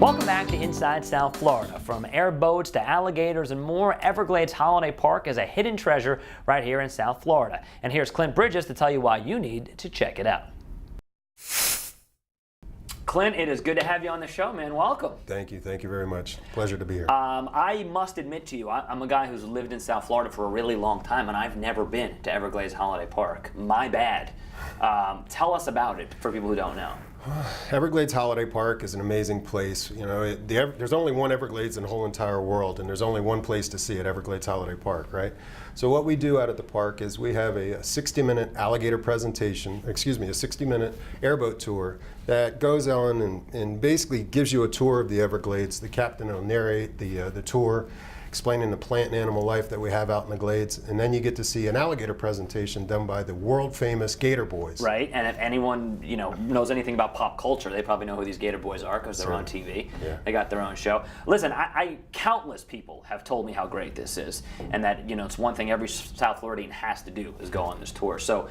Welcome back to Inside South Florida. From airboats to alligators and more, Everglades Holiday Park is a hidden treasure right here in South Florida. And here's Clint Bridges to tell you why you need to check it out. Clint, it is good to have you on the show, man. Welcome. Thank you very much. Pleasure to be here. I must admit to you, I'm a guy who's lived in South Florida for a really long time, and I've never been to Everglades Holiday Park. My bad. Tell us about it for people who don't know. Everglades Holiday Park is an amazing place. You know, there's only one Everglades in the whole entire world, and there's only one place to see it, Everglades Holiday Park, right? So what we do out at the park is we have a 60-minute alligator presentation, a 60-minute airboat tour that goes on and basically gives you a tour of the Everglades. The captain will narrate the tour, explaining the plant and animal life that we have out in the glades, and then you get to see an alligator presentation done by the world famous Gator Boys. Right, and if anyone knows anything about pop culture, they probably know who these Gator Boys are because they're on TV. Yeah. They got their own show. Listen, countless people have told me how great this is, and that it's one thing every South Floridian has to do is go on this tour. So,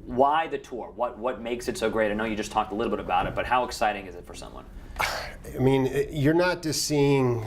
why the tour? What makes it so great? I know you just talked a little bit about it, but how exciting is it for someone? I mean, you're not just seeing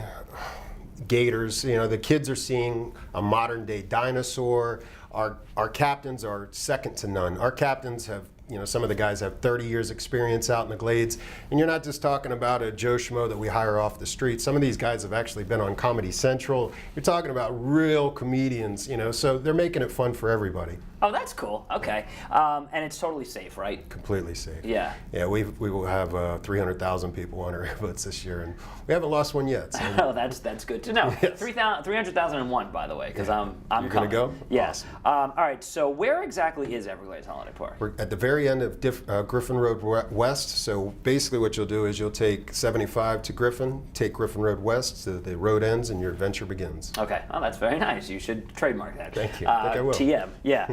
gators, the kids are seeing a modern day dinosaur. Our captains are second to none. Our captains have, some of the guys have 30 years experience out in the glades, and you're not just talking about a Joe Schmo that we hire off the street. Some of these guys have actually been on Comedy Central. You're talking about real comedians, so they're making it fun for everybody. Oh, that's cool. Okay, and it's totally safe, right? Completely safe. Yeah. Yeah, we will have 300,000 people on our airboats this year, and we haven't lost one yet. So. Oh, that's good to know. Yes. 300,00001, by the way, because I'm You're coming. Gonna go? Yes. Awesome. All right. So where exactly is Everglades Holiday Park? We're at the very end of Griffin Road West. So basically, what you'll do is you'll take 75 to Griffin, take Griffin Road West to the road ends, and your adventure begins. Okay. Oh, that's very nice. You should trademark that. Thank you. I think I will. TM. Yeah.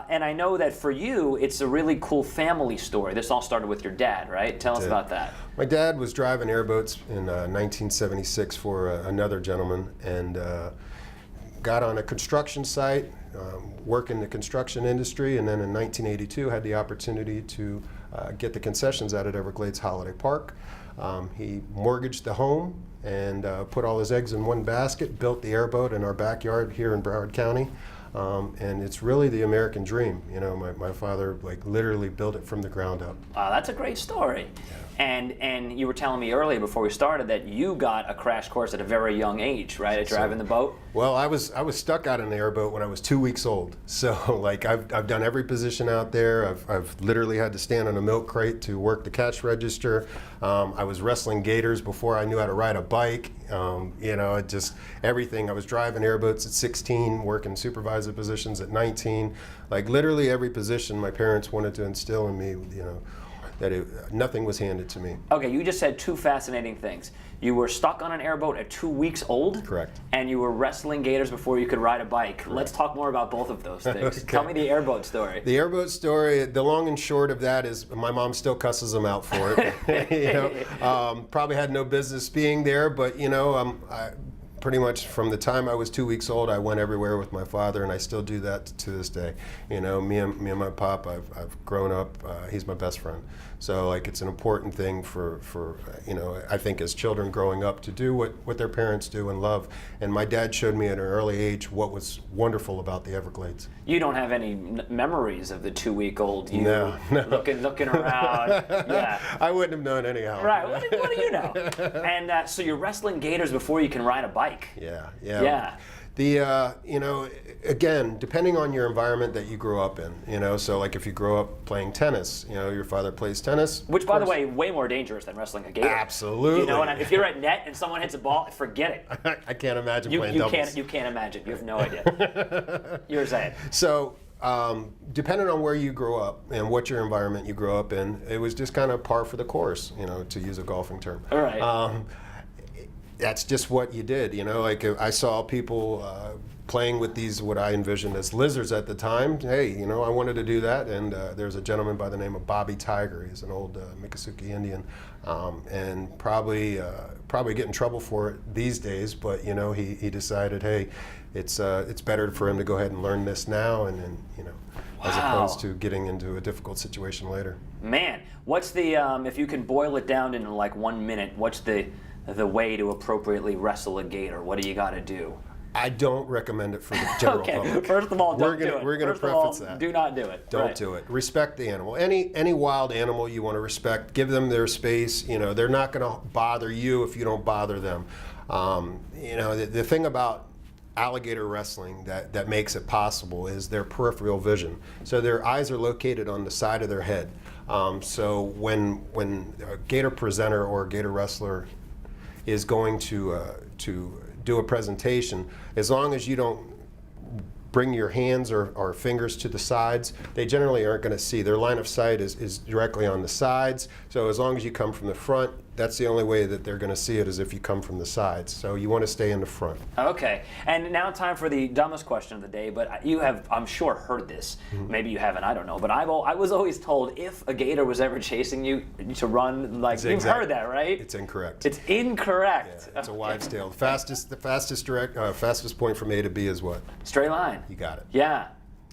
And I know that for you, it's a really cool family story. This all started with your dad, right? Tell us about that. My dad was driving airboats in 1976 for another gentleman, and got on a construction site, work in the construction industry, and then in 1982 had the opportunity to get the concessions out at Everglades Holiday Park. He mortgaged the home and put all his eggs in one basket, built the airboat in our backyard here in Broward County. And it's really the American dream. My father literally built it from the ground up. That's a great story. Yeah. And you were telling me earlier before we started that you got a crash course at a very young age, right? At driving the boat. Well, I was stuck out in the airboat when I was 2 weeks old. So I've done every position out there. I've literally had to stand on a milk crate to work the cash register. I was wrestling gators before I knew how to ride a bike. Just everything. I was driving airboats at 16, working supervisor positions at 19. Literally every position my parents wanted to instill in me, that nothing was handed to me. Okay, you just said two fascinating things. You were stuck on an airboat at 2 weeks old. Correct. And you were wrestling gators before you could ride a bike. Correct. Let's talk more about both of those things. Okay. Tell me the airboat story. The airboat story, the long and short of that is my mom still cusses them out for it. Probably had no business being there, but pretty much from the time I was 2 weeks old, I went everywhere with my father, and I still do that to this day. Me and my pop, I've grown up. He's my best friend. So it's an important thing for I think as children growing up to do what their parents do and love. And my dad showed me at an early age what was wonderful about the Everglades. You don't have any memories of the 2-week-old you No. looking around. Yeah. I wouldn't have known anyhow. Right. What do you know? And so you're wrestling gators before you can ride a bike. Yeah. Again, depending on your environment that you grew up in, so if you grow up playing tennis, your father plays tennis. Which, by the way, way more dangerous than wrestling a gator. Absolutely. And if you're at net and someone hits a ball, forget it. I can't imagine playing doubles. You can't imagine. You have no idea. You were saying. So, depending on where you grew up and what your environment you grew up in, it was just kind of par for the course, to use a golfing term. All right. That's just what you did, I saw people playing with these, what I envisioned as lizards at the time. Hey, you know, I wanted to do that, and there's a gentleman by the name of Bobby Tiger. He's an old Miccosukee Indian, and probably get in trouble for it these days. But you know, he decided, hey, it's better for him to go ahead and learn this now, and then you know, as opposed to getting into a difficult situation later. Man, what's the if you can boil it down into like 1 minute, what's the way to appropriately wrestle a gator? What do you got to do? I don't recommend it for the general public. First of all, don't do it. We're going to preface that. Do not do it. Don't do it. Respect the animal. Any wild animal you want to respect, give them their space. You know, they're not going to bother you if you don't bother them. You know, the thing about alligator wrestling that makes it possible is their peripheral vision. So their eyes are located on the side of their head. So when a gator presenter or a gator wrestler is going to do a presentation, as long as you don't bring your hands or fingers to the sides, they generally aren't going to see. Their line of sight is directly on the sides. So as long as you come from the front, that's the only way that they're going to see it, is if you come from the sides. So you want to stay in the front. Okay, and now time for the dumbest question of the day, but you have, I'm sure, heard this. Maybe you haven't, I don't know. But I was always told if a gator was ever chasing you to run, like, you've heard that, right? It's incorrect. It's incorrect. Yeah, it's a wives' tale. The fastest point from A to B is what? Straight line. You got it. Yeah.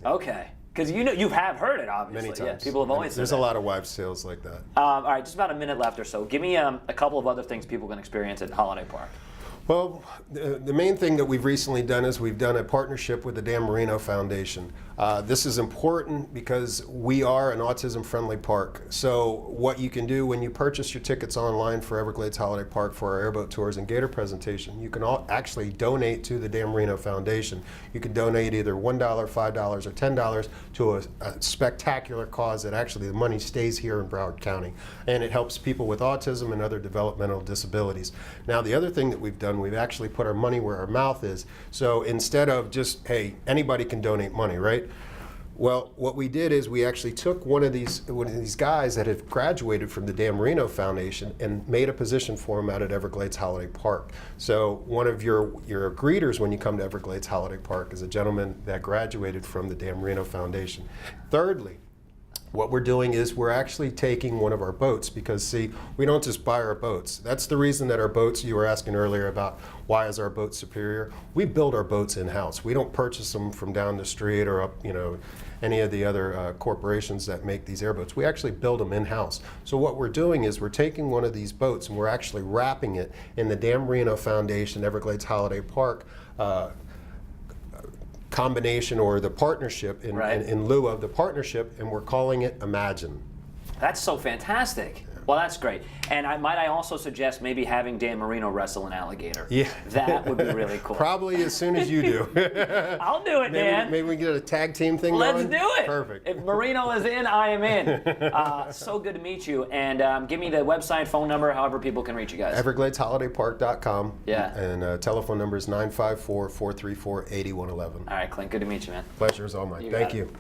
Okay. Because you have heard it, obviously. Many times. Yeah, people have always said There's that. a lot of wives' tales like that. All right, just about a minute left or so. Give me a couple of other things people can experience at Holiday Park. Well, the main thing that we've recently done is we've done a partnership with the Dan Marino Foundation. This is important because we are an autism-friendly park. So what you can do when you purchase your tickets online for Everglades Holiday Park for our airboat tours and gator presentation, you can actually donate to the Dan Marino Foundation. You can donate either $1, $5, or $10 to a spectacular cause that actually the money stays here in Broward County. And it helps people with autism and other developmental disabilities. Now, the other thing that we've done, we've actually put our money where our mouth is. So instead of just, hey, anybody can donate money, right? Well, what we did is we actually took one of these guys that had graduated from the Dan Marino Foundation and made a position for him out at Everglades Holiday Park. So one of your greeters when you come to Everglades Holiday Park is a gentleman that graduated from the Dan Marino Foundation. Thirdly, what we're doing is we're actually taking one of our boats, because see, we don't just buy our boats. That's the reason that our boats, you were asking earlier about why is our boat superior. We build our boats in-house. We don't purchase them from down the street or up, you know, any of the other corporations that make these airboats. We actually build them in-house. So what we're doing is we're taking one of these boats and we're actually wrapping it in the Dan Marino Foundation Everglades Holiday Park combination, or the partnership in lieu of the partnership, and we're calling it Imagine. That's so fantastic. Well, that's great. And might I also suggest maybe having Dan Marino wrestle an alligator? Yeah. That would be really cool. Probably as soon as you do. I'll do it, Dan. Maybe we can get a tag team thing Let's going. do it. Perfect. If Marino is in, I am in. So good to meet you. And give me the website, phone number, however people can reach you guys. EvergladesHolidayPark.com. Yeah. And telephone number is 954-434-8111. All right, Clint, good to meet you, man. Pleasure is all mine. Thank you.